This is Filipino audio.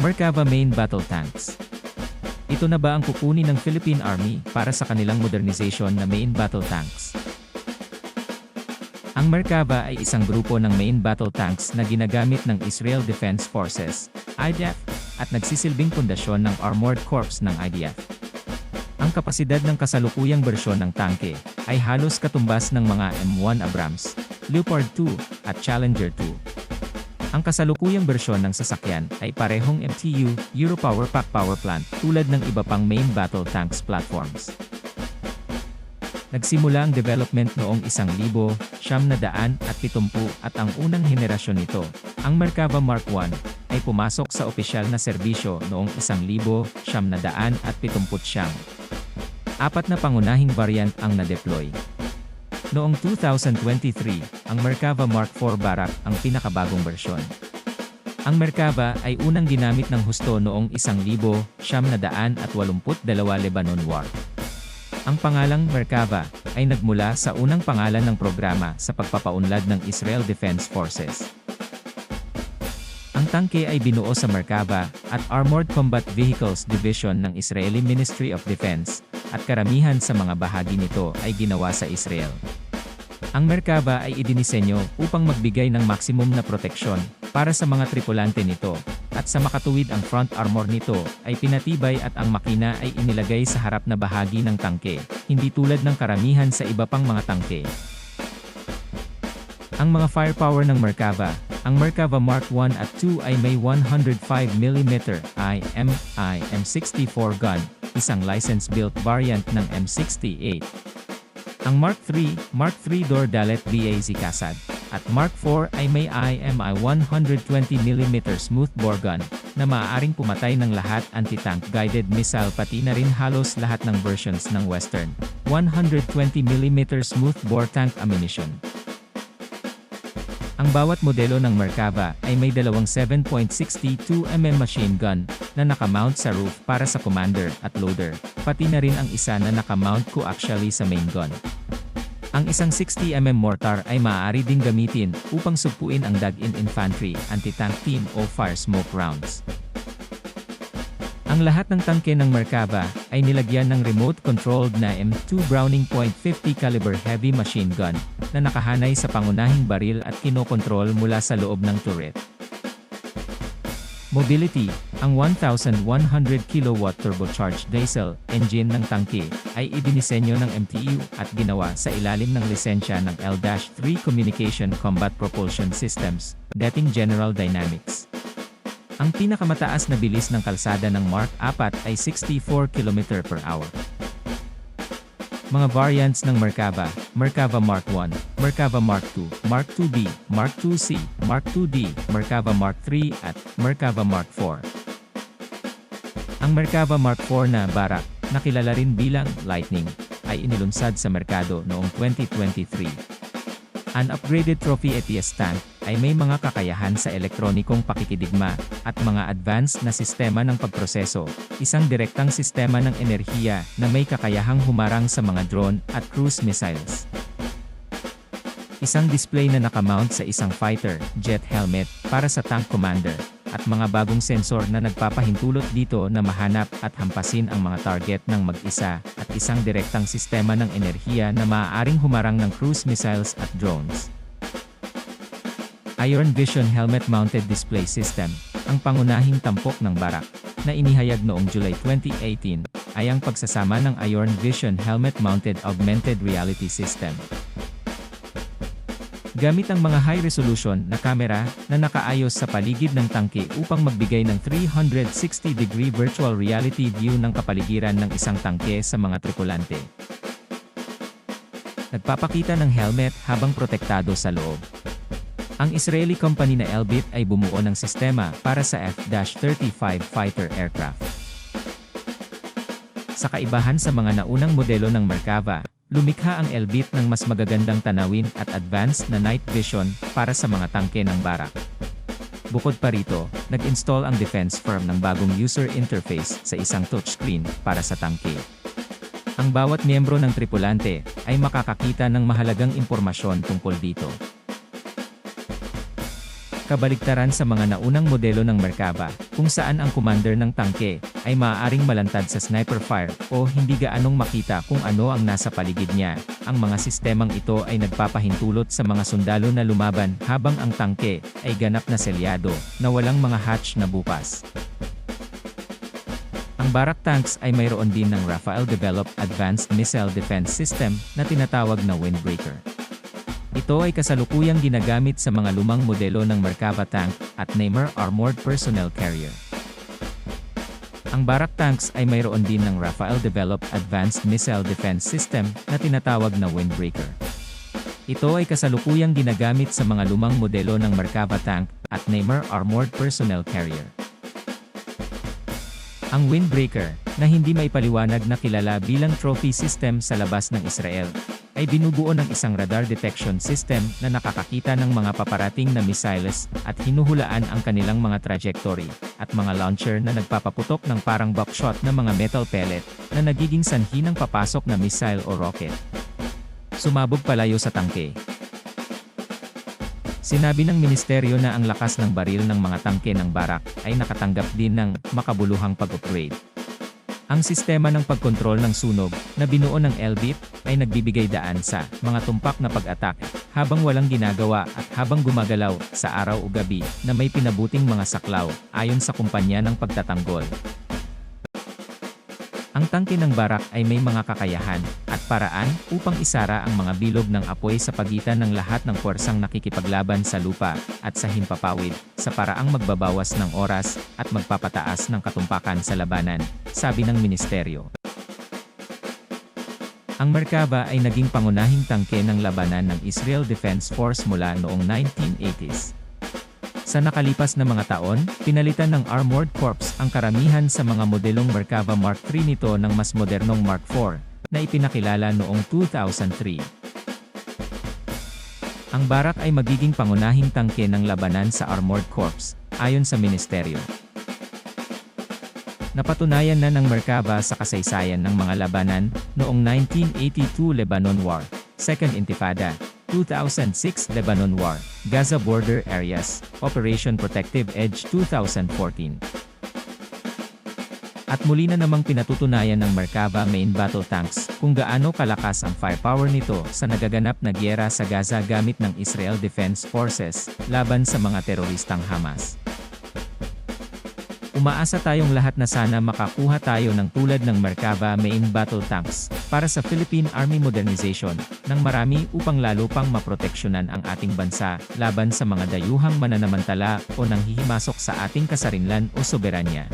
Merkava Main Battle Tanks. Ito na ba ang kukunin ng Philippine Army para sa kanilang modernization na main battle tanks? Ang Merkava ay isang grupo ng main battle tanks na ginagamit ng Israel Defense Forces, IDF, at nagsisilbing pundasyon ng Armored Corps ng IDF. Ang kapasidad ng kasalukuyang bersyon ng tangke ay halos katumbas ng mga M1 Abrams, Leopard 2, at Challenger 2. Ang kasalukuyang bersyon ng sasakyan ay parehong MTU, Europower Pack Power Plant, tulad ng iba pang main battle tanks platforms. Nagsimula ang development noong 1970 at ang unang henerasyon nito, ang Merkava Mark I, ay pumasok sa opisyal na serbisyo noong 1979. Apat na pangunahing variant ang na-deploy. Noong 2023, ang Merkava Mark IV Barak ang pinakabagong bersyon. Ang Merkava ay unang ginamit ng husto noong 1982 Lebanon War. Ang pangalang Merkava ay nagmula sa unang pangalan ng programa sa pagpapaunlad ng Israel Defense Forces. Ang tangke ay binuo sa Merkava at Armored Combat Vehicles Division ng Israeli Ministry of Defense, at karamihan sa mga bahagi nito ay ginawa sa Israel. Ang Merkava ay idinisenyo upang magbigay ng maximum na proteksyon para sa mga tripulante nito, at sa makatuwid ang front armor nito ay pinatibay at ang makina ay inilagay sa harap na bahagi ng tangke, hindi tulad ng karamihan sa iba pang mga tangke. Ang mga firepower ng Merkava, ang Merkava Mark I at II ay may 105mm M64 gun, isang license-built variant ng M68. Ang Mark III Door Dalet BAZ Kasad, at Mark IV ay may IMI 120mm smoothbore gun, na maaaring pumatay ng lahat anti-tank guided missile pati na rin halos lahat ng versions ng Western 120mm smoothbore tank ammunition. Ang bawat modelo ng Merkava ay may dalawang 7.62mm machine gun na nakamount sa roof para sa commander at loader, pati na rin ang isa na nakamount coaxially sa main gun. Ang isang 60mm mortar ay maaari ding gamitin upang sugpuin ang dug-in infantry, anti-tank team o fire smoke rounds. Ang lahat ng tangke ng Merkava ay nilagyan ng remote-controlled na M2 Browning .50 caliber heavy machine gun na nakahanay sa pangunahing baril at kinokontrol mula sa loob ng turret. Mobility, ang 1,100 kW turbocharged diesel engine ng tangke ay idinisenyo ng MTU at ginawa sa ilalim ng lisensya ng L-3 Communication Combat Propulsion Systems, dating General Dynamics. Ang pinakamataas na bilis ng kalsada ng Mark IV ay 64 km/h. Mga variants ng Merkava, Merkava Mark I, Merkava Mark II, Mark IIb, Mark IIc, Mark IId, Merkava Mark III at Merkava Mark IV. Ang Merkava Mark IV na Barak, na kilala rin bilang Lightning, ay inilunsad sa merkado noong 2023. An upgraded trophy ETS tank ay may mga kakayahan sa elektronikong pakikidigma at mga advanced na sistema ng pagproseso, isang direktang sistema ng enerhiya na may kakayahang humarang sa mga drone at cruise missiles. Isang display na nakamount sa isang fighter jet helmet para sa tank commander, at mga bagong sensor na nagpapahintulot dito na mahanap at hampasin ang mga target ng mag-isa, at isang direktang sistema ng enerhiya na maaaring humarang ng cruise missiles at drones. Iron Vision Helmet Mounted Display System, ang pangunahing tampok ng Barak, na inihayag noong July 2018, ay ang pagsasama ng Iron Vision Helmet Mounted Augmented Reality System. Gamit ang mga high-resolution na kamera na nakaayos sa paligid ng tangke upang magbigay ng 360-degree virtual reality view ng kapaligiran ng isang tangke sa mga tripulante. Nagpapakita ng helmet habang protektado sa loob. Ang Israeli company na Elbit ay bumuo ng sistema para sa F-35 fighter aircraft. Sa kaibahan sa mga naunang modelo ng Merkava, lumikha ang Elbit ng mas magagandang tanawin at advanced na night vision para sa mga tangke ng Barak. Bukod pa rito, nag-install ang defense firm ng bagong user interface sa isang touchscreen para sa tangke. Ang bawat miyembro ng tripulante ay makakakita ng mahalagang impormasyon tungkol dito. Kabaligtaran sa mga naunang modelo ng Merkava, kung saan ang commander ng tangke ay maaaring malantad sa sniper fire o hindi gaanong makita kung ano ang nasa paligid niya. Ang mga sistemang ito ay nagpapahintulot sa mga sundalo na lumaban habang ang tangke ay ganap na selyado na walang mga hatch na bukas. Ang Barak tanks ay mayroon din ng Rafael-developed Advanced Missile Defense System na tinatawag na Windbreaker. Ito ay kasalukuyang ginagamit sa mga lumang modelo ng Merkava tank at Nemer Armored Personnel Carrier. Ang Barak tanks ay mayroon din ng Rafael-developed Advanced Missile Defense System na tinatawag na Windbreaker. Ito ay kasalukuyang ginagamit sa mga lumang modelo ng Merkava tank at Nemer Armored Personnel Carrier. Ang Windbreaker, na hindi maipaliwanag na kilala bilang trophy system sa labas ng Israel, ay binubuo ng isang radar detection system na nakakakita ng mga paparating na missiles at hinuhulaan ang kanilang mga trajectory, at mga launcher na nagpapaputok ng parang buckshot na mga metal pellet na nagiging sanhi ng papasok na missile o rocket. Sumabog palayo sa tangke. Sinabi ng ministeryo na ang lakas ng baril ng mga tangke ng Barak ay nakatanggap din ng makabuluhang pag-upgrade. Ang sistema ng pagkontrol ng sunog, na binuo ng Elbit, ay nagbibigay daan sa mga tumpak na pag-atake, habang walang ginagawa at habang gumagalaw sa araw o gabi na may pinabuting mga saklaw, ayon sa kumpanya ng pagtatanggol. Ang tangke ng Barak ay may mga kakayahan at paraan upang isara ang mga bilog ng apoy sa pagitan ng lahat ng puwersang nakikipaglaban sa lupa at sa himpapawid, sa paraang magbabawas ng oras at magpapataas ng katumpakan sa labanan, sabi ng ministeryo. Ang Merkava ay naging pangunahing tangke ng labanan ng Israel Defense Force mula noong 1980s. Sa nakalipas na mga taon, pinalitan ng Armored Corps ang karamihan sa mga modelong Merkava Mark III nito ng mas modernong Mark IV, na ipinakilala noong 2003. Ang Barak ay magiging pangunahing tangke ng labanan sa Armored Corps, ayon sa ministeryo. Napatunayan na ng Merkava sa kasaysayan ng mga labanan, noong 1982 Lebanon War, Second Intifada, 2006 Lebanon War, Gaza Border Areas, Operation Protective Edge 2014. At muli na namang pinatutunayan ng Merkava main battle tanks kung gaano kalakas ang firepower nito sa nagaganap na giyera sa Gaza gamit ng Israel Defense Forces laban sa mga teroristang Hamas. Umaasa tayong lahat na sana makakuha tayo ng tulad ng Merkava main battle tanks para sa Philippine Army modernization ng marami upang lalo pang maproteksyonan ang ating bansa laban sa mga dayuhang mananamantala o nanghihimasok sa ating kasarinlan o soberanya.